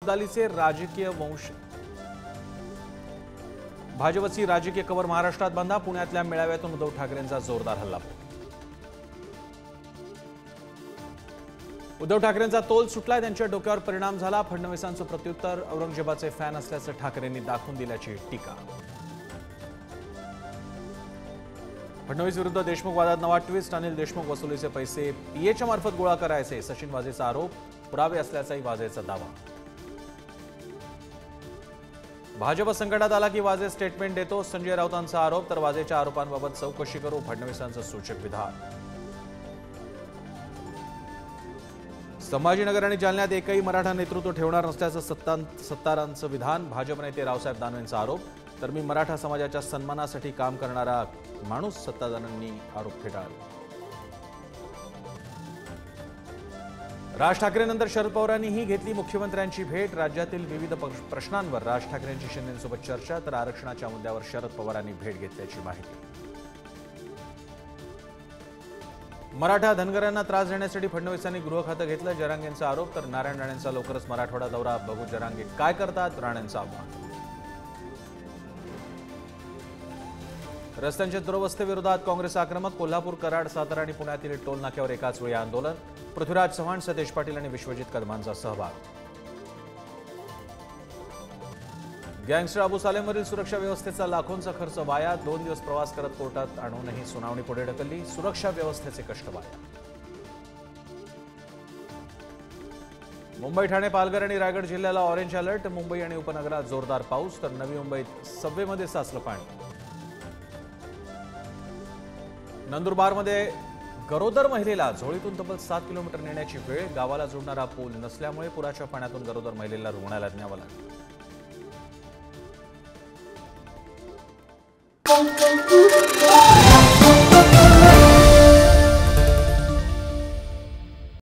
अब्दालीचे राजकीय वंश भाजपची राजकीय कवर महाराष्ट्रात बांधा। पुण्यातल्या मेळाव्यातून उद्धव ठाकरेंचा जोरदार हल्लाबोल। उद्धव ठाकरेंचा तोल सुटला, त्यांच्या डोक्यावर परिणाम झाला। फडणवीसांचं प्रत्युत्तर, औरंगजेबाचे फॅन असल्याचं ठाकरेंनी दाखवून दिल्याची टीका। फडणवीस विरुद्ध देशमुख वादात नवा ट्विस्ट, अनिल देशमुख वसुलीचे पैसे पीएच्या मार्फत गोळा करायचे, सचिन वाझेचा आरोप, पुरावे असल्याचाही वाझेचा दावा। भाजप संकटात आला की वाझे स्टेटमेंट देतो, संजय राऊतांचा आरोप, तर वाझेच्या आरोपांबाबत चौकशी करू, फडणवीसांचं सूचक विधान। संभाजीनगर आणि जालन्यात एकही मराठा नेतृत्व ठेवणार नसल्याचं सत्तारांचं विधान, भाजप नेते रावसाहेब दानवेंचा आरोप, तर मी मराठा समाजाच्या सन्मानासाठी काम करणारा माणूस, सत्ताधाऱ्यांनी आरोप फेटाळला। राज ठाकरेंनंतर शरद पवारांनीही घेतली मुख्यमंत्र्यांची भेट, राज्यातील विविध प्रश्नांवर राज ठाकरेंची शिंदेंसोबत चर्चा, तर आरक्षणाच्या मुद्द्यावर शरद पवारांनी भेट घेतल्याची माहिती। मराठा धनगरांना त्रास देण्यासाठी फडणवीसांनी गृह खातं घेतलं, जरांगेंचा आरोप, तर नारायण राणेंचा लवकरच मराठवाडा दौरा, बघू जरांगे काय करतात, राणेंचं आव्हान। रस्त्यांच्या दुरवस्थेविरोधात काँग्रेस आक्रमक, कोल्हापूर, कराड, सातारा आणि पुण्यातील टोल नाक्यावर एकाच वेळी आंदोलन, पृथ्वीराज चव्हाण, सतेज पाटील आणि विश्वजित कदमांचा सहभाग। गँगस्टर अबू सालेमवरील सुरक्षा व्यवस्थेचा लाखोंचा खर्च वाया, 2 दिवस प्रवास करत कोर्टात आणूनही सुनावणी पुढे ढकलली, सुरक्षा व्यवस्थेचे कष्ट वाया। मुंबई, ठाणे, पालघर आणि रायगड जिल्ह्याला ऑरेंज अलर्ट, मुंबई आणि उपनगरात जोरदार पाऊस, तर नवी मुंबईत सबवेमध्ये साचलं पाणी। नंदुरबारमध्ये गरोदर महिलेला झोळीतून तब्बल 7 किलोमीटर नेण्याची वेळ, गावाला जोडणारा पूल नसल्यामुळे पुराच्या पाण्यातून गरोदर महिलेला रुग्णालयात न्यावं लागलं।